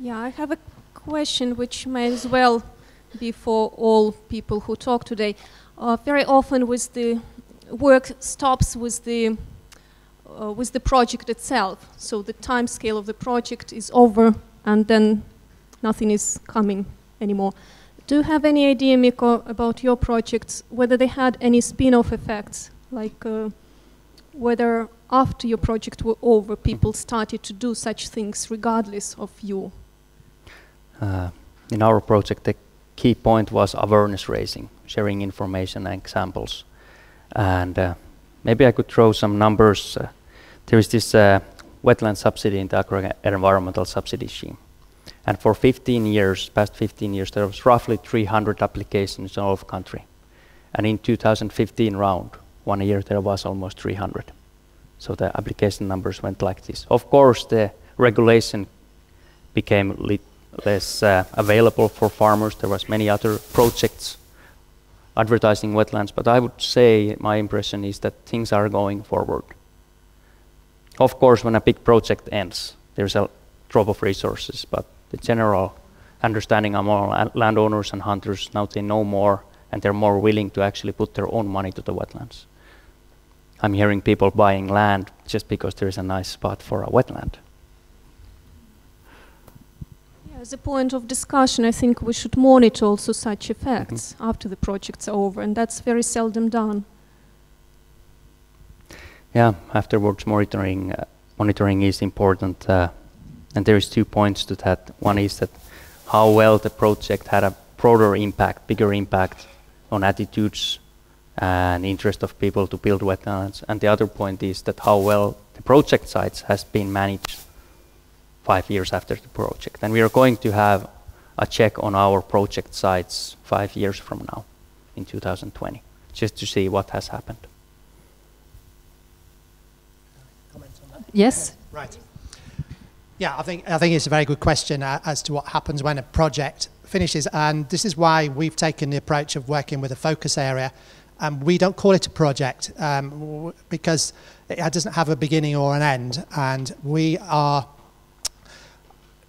Yeah, I have a question which may as well be for all people who talk today. Very often with the work stops with the project itself. So the time scale of the project is over and then nothing is coming anymore. Do you have any idea, Mikko, about your projects, whether they had any spin-off effects, like whether after your project were over, people started to do such things regardless of you? In our project, the key point was awareness raising, sharing information and examples. And maybe I could throw some numbers. There is this wetland subsidy in the agro-environmental subsidy scheme. And for 15 years, past 15 years, there was roughly 300 applications in all of the country. And in 2015 round, 1 year, there was almost 300. So the application numbers went like this. Of course, the regulation became less available for farmers. There was many other projects advertising wetlands, but I would say my impression is that things are going forward. Of course, when a big project ends, there's a drop of resources, but the general understanding among landowners and hunters, now they know more and they're more willing to actually put their own money to the wetlands. I'm hearing people buying land just because there is a nice spot for a wetland. Yeah, as a point of discussion, I think we should monitor also such effects after the projects are over, and that's very seldom done. Yeah, afterwards monitoring is important. And there is 2 points to that. One is that how well the project had a broader impact, bigger impact on attitudes and interest of people to build wetlands. And the other point is that how well the project sites has been managed 5 years after the project. And we are going to have a check on our project sites 5 years from now in 2020, just to see what has happened. Comments on that? Yes. Right. Yeah, I think it's a very good question as to what happens when a project finishes, and this is why we've taken the approach of working with a focus area. We don't call it a project because it doesn't have a beginning or an end, and we are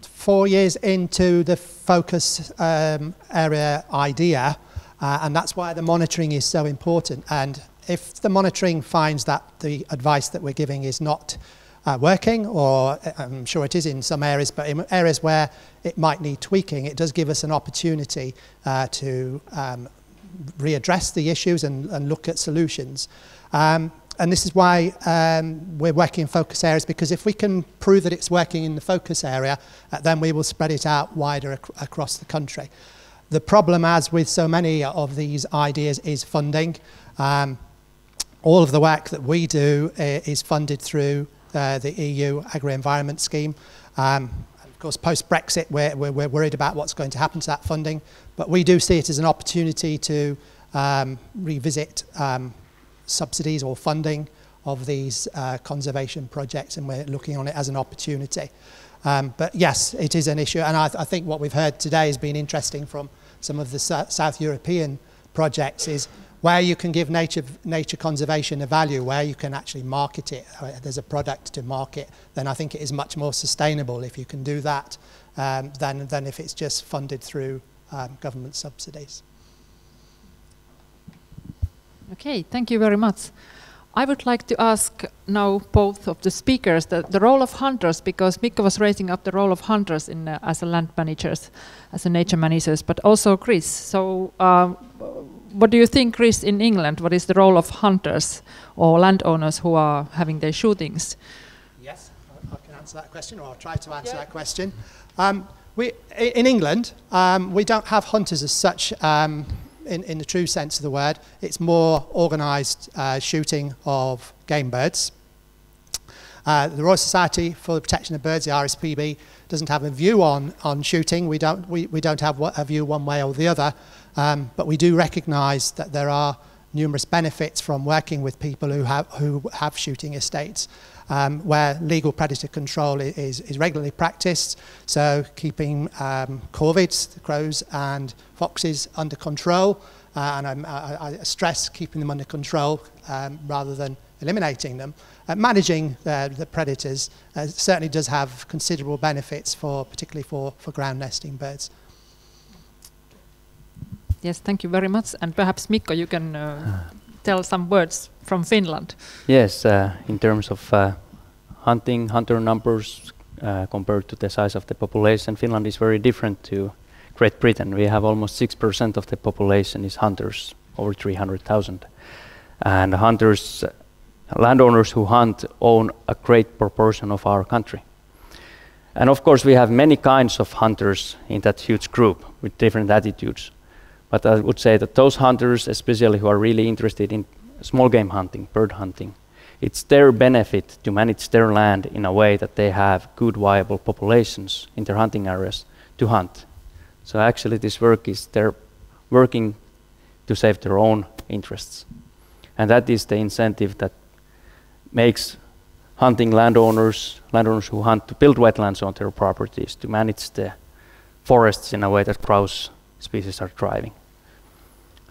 4 years into the focus area idea, and that's why the monitoring is so important. And if the monitoring finds that the advice that we're giving is not working, or I'm sure it is in some areas, but in areas where it might need tweaking, it does give us an opportunity to readdress the issues and look at solutions. And this is why we're working in focus areas, because if we can prove that it's working in the focus area, then we will spread it out wider across the country. The problem, as with so many of these ideas, is funding. All of the work that we do is funded through the EU Agri-Environment Scheme. Of course, post-Brexit, we're worried about what's going to happen to that funding, but we do see it as an opportunity to revisit subsidies or funding of these conservation projects, and we're looking on it as an opportunity. But yes, it is an issue, and I think what we've heard today has been interesting from some of the South European projects is where you can give nature conservation a value, where you can actually market it, there's a product to market, then I think it is much more sustainable if you can do that than if it's just funded through government subsidies. Okay, thank you very much. I would like to ask now both of the speakers the role of hunters, because Mikko was raising up the role of hunters as a land managers, as a nature managers, but also Chris. So what do you think, Chris, in England? What is the role of hunters or landowners who are having their shootings? Yes, I can answer that question, or I'll try to answer that question. In England, we don't have hunters as such in the true sense of the word. It's more organised shooting of game birds. The Royal Society for the Protection of Birds, the RSPB, doesn't have a view on shooting. We don't have a view one way or the other. But we do recognise that there are numerous benefits from working with people who have shooting estates, where legal predator control is regularly practised. So keeping corvids, the crows and foxes, under control, and I stress keeping them under control rather than eliminating them, managing the predators certainly does have considerable benefits particularly for ground nesting birds. Yes, thank you very much. And perhaps Mikko, you can tell some words from Finland. Yes, in terms of hunter numbers compared to the size of the population, Finland is very different to Great Britain. We have almost 6% of the population is hunters, over 300,000. And hunters, landowners who hunt own a great proportion of our country. And of course we have many kinds of hunters in that huge group with different attitudes. But I would say that those hunters, especially who are really interested in small game hunting, bird hunting, it's their benefit to manage their land in a way that they have good viable populations in their hunting areas to hunt. So actually this work is they're working to save their own interests. And that is the incentive that makes hunting landowners who hunt to build wetlands on their properties, to manage the forests in a way that grouse species are thriving.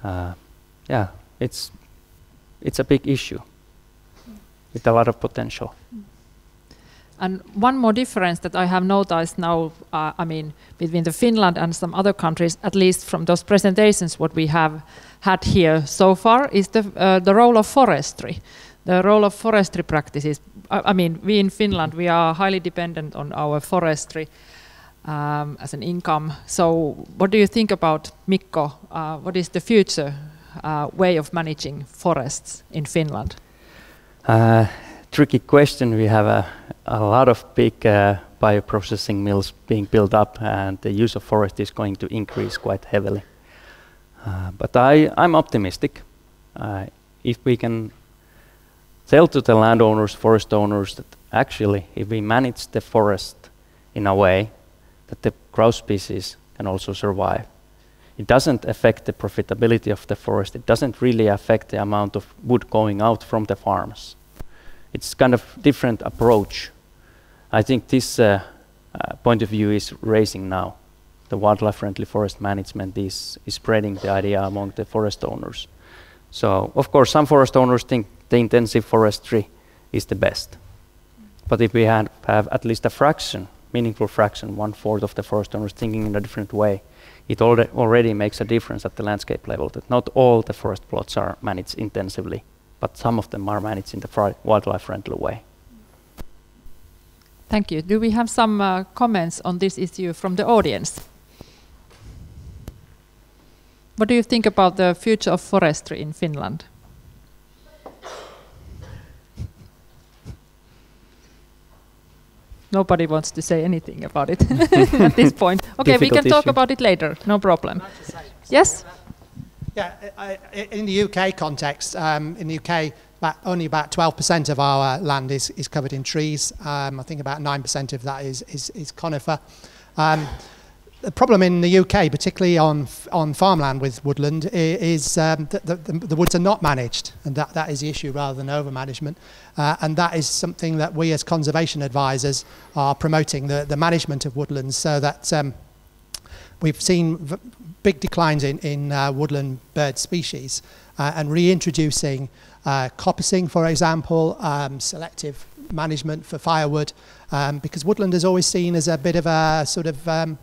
Yeah, it's a big issue with a lot of potential. And one more difference that I have noticed now, I mean, between the Finland and some other countries, at least from those presentations what we have had here so far, is the role of forestry. The role of forestry practices. I mean, we in Finland, we are highly dependent on our forestry as an income. So what do you think about, Mikko? What is the future way of managing forests in Finland? Tricky question. We have a lot of big bioprocessing mills being built up, and the use of forest is going to increase quite heavily. But I'm optimistic. If we can tell to the landowners, forest owners, that actually if we manage the forest in a way that the grouse species can also survive, it doesn't affect the profitability of the forest. It doesn't really affect the amount of wood going out from the farms. It's kind of different approach. I think this point of view is raising now. The wildlife-friendly forest management is spreading the idea among the forest owners. So, of course, some forest owners think the intensive forestry is the best. But if we have at least a fraction, meaningful fraction, 1/4 of the forest owners thinking in a different way, it already makes a difference at the landscape level, that not all the forest plots are managed intensively, but some of them are managed in the wildlife-friendly way. Thank you. Do we have some comments on this issue from the audience? What do you think about the future of forestry in Finland? Nobody wants to say anything about it at this point. Okay, we can talk about it later, no problem. Yes? Yeah, in the UK context, in the UK, only about 12% of our land is covered in trees. I think about 9% of that is conifer. The problem in the UK, particularly on farmland with woodland, is that the woods are not managed, and that is the issue rather than over-management. And that is something that we as conservation advisors are promoting, the management of woodlands, so that we've seen big declines in woodland bird species, and reintroducing coppicing, for example, selective management for firewood, because woodland is always seen as a bit of a sort of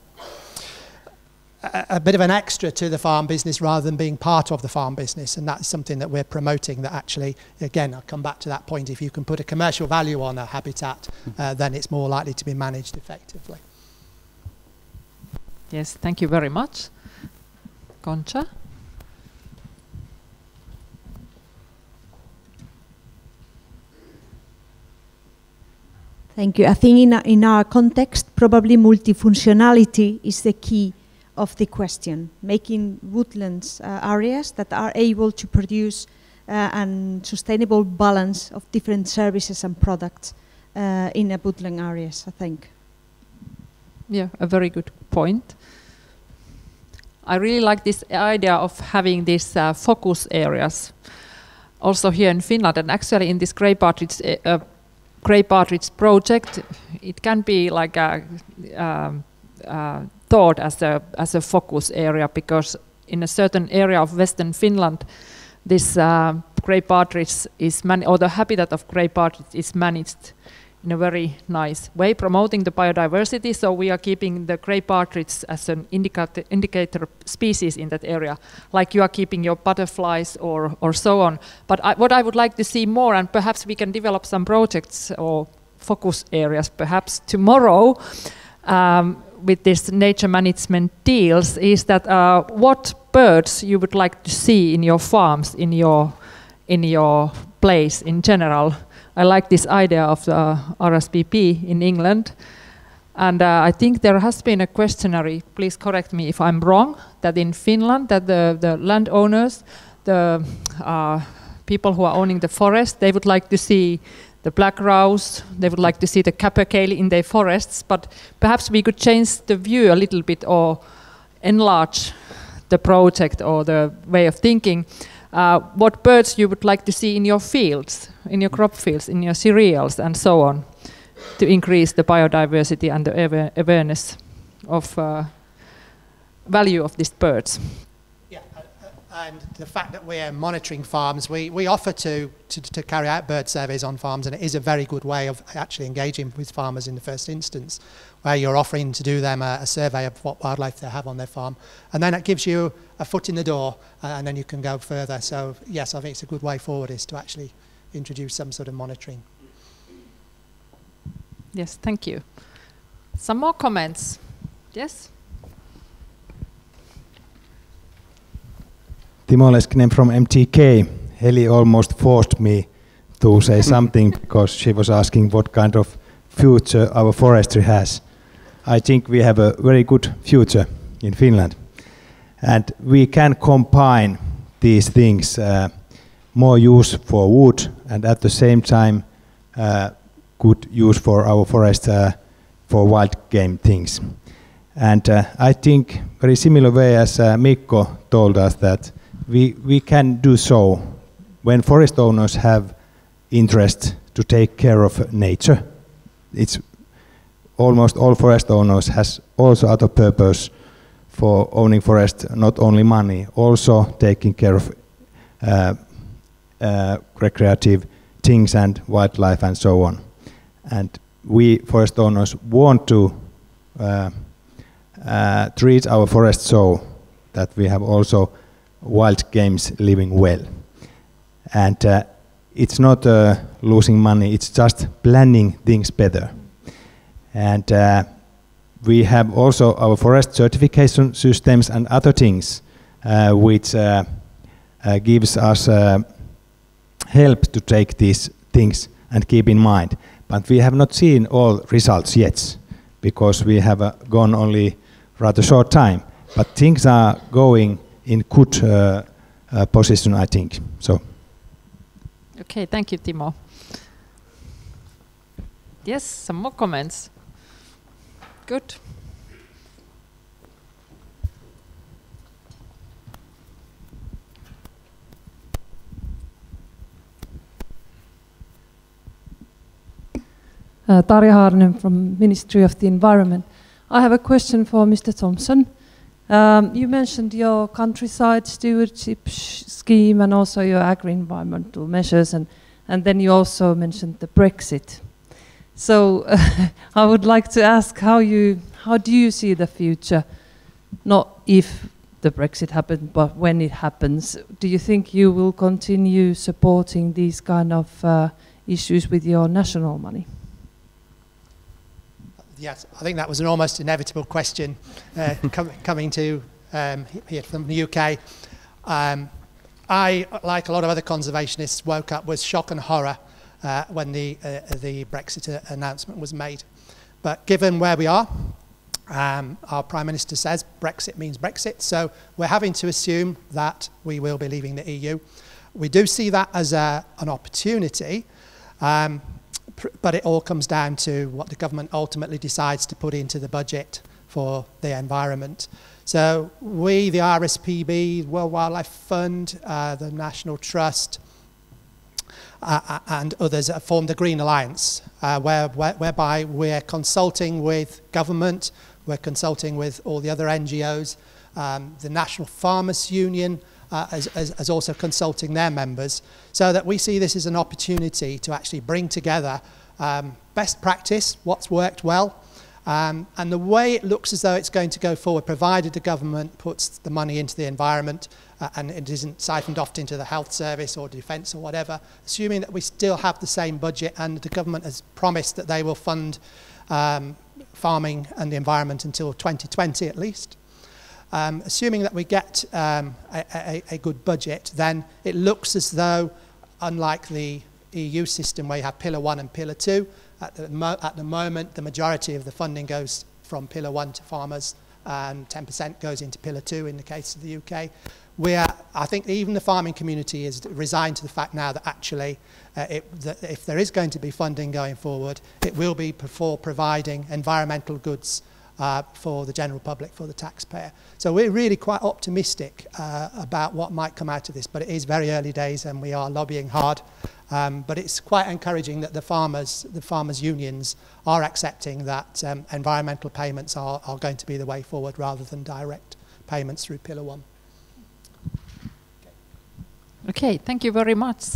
a bit of an extra to the farm business rather than being part of the farm business, and that's something that we're promoting, that actually, again, I'll come back to that point, if you can put a commercial value on a habitat, then it's more likely to be managed effectively. Yes, thank you very much. Concha? Thank you. I think in our context, probably multifunctionality is the key of the question, making woodlands areas that are able to produce and sustainable balance of different services and products in a woodland areas, I think. Yeah, a very good point. I really like this idea of having these focus areas also here in Finland, and actually in this grey partridge project, it can be like a thought as a focus area, because in a certain area of Western Finland, this grey partridge is or the habitat of grey partridge is managed in a very nice way, promoting the biodiversity. So we are keeping the grey partridge as an indicator species in that area, like you are keeping your butterflies or so on. But what I would like to see more, and perhaps we can develop some projects or focus areas perhaps tomorrow with this nature management deals, is that what birds you would like to see in your farms, in your place in general. I like this idea of the RSPP in England, and I think there has been a questionnaire, please correct me if I'm wrong, that in Finland that the landowners, the people who are owning the forest, they would like to see the black grouse, they would like to see the capercaillie in their forests, but perhaps we could change the view a little bit or enlarge the project or the way of thinking. What birds you would like to see in your fields, in your crop fields, in your cereals and so on, to increase the biodiversity and the awareness of value of these birds. Yeah, and the fact that we're monitoring farms, we offer to carry out bird surveys on farms, and it is a very good way of actually engaging with farmers in the first instance, where you're offering to do them a survey of what wildlife they have on their farm, and then it gives you a foot in the door, and then you can go further. So yes, I think it's a good way forward is to actually introduce some sort of monitoring. Yes, thank you. Some more comments? Yes? Timo Leskinen from MTK. Heli almost forced me to say something because she was asking what kind of future our forestry has. I think we have a very good future in Finland. And we can combine these things, more use for wood and at the same time good use for our forest for wild game things. And I think very similar way as Mikko told us that we can do so when forest owners have interest to take care of nature. It's almost all forest owners has also other purpose for owning forest, not only money, also taking care of recreative things and wildlife and so on. And we forest owners want to treat our forest so that we have also wild games living well. And it's not losing money, it's just planning things better. And we have also our forest certification systems and other things which gives us help to take these things and keep in mind. But we have not seen all results yet because we have gone only rather short time. But things are going in good position, I think. So. Okay, thank you, Timo. Yes, some more comments. Good. Tarja Harnen from Ministry of the Environment. I have a question for Mr. Thompson. You mentioned your countryside stewardship scheme and also your agri-environmental measures, and then you also mentioned the Brexit. So I would like to ask how do you see the future, not if the Brexit happens, but when it happens. Do you think you will continue supporting these kind of issues with your national money? Yes, I think that was an almost inevitable question coming to here from the UK. I, like a lot of other conservationists, woke up with shock and horror when the Brexit announcement was made. But given where we are, our Prime Minister says Brexit means Brexit, so we're having to assume that we will be leaving the EU. We do see that as an opportunity, but it all comes down to what the government ultimately decides to put into the budget for the environment. So we, the RSPB, World Wildlife Fund, the National Trust, and others have formed a Green Alliance, whereby we're consulting with government, we're consulting with all the other NGOs, the National Farmers Union, as also consulting their members, so that we see this as an opportunity to actually bring together best practice, what's worked well, and the way it looks as though it's going to go forward, provided the government puts the money into the environment and it isn't siphoned off into the health service or defence or whatever, assuming that we still have the same budget and the government has promised that they will fund farming and the environment until 2020 at least. Assuming that we get a good budget, then it looks as though, unlike the EU system where you have Pillar 1 and Pillar 2, at the moment the majority of the funding goes from Pillar 1 to farmers and 10% goes into Pillar 2 in the case of the UK. I think even the farming community is resigned to the fact now that actually that if there is going to be funding going forward, it will be for providing environmental goods for the general public, for the taxpayer. So we're really quite optimistic about what might come out of this, but it is very early days and we are lobbying hard. But it's quite encouraging that the farmers' unions are accepting that environmental payments are going to be the way forward rather than direct payments through Pillar 1. Okay, thank you very much.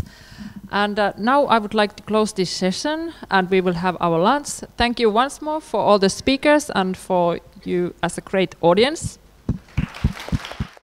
And now I would like to close this session and we will have our lunch. Thank you once more for all the speakers and for you as a great audience.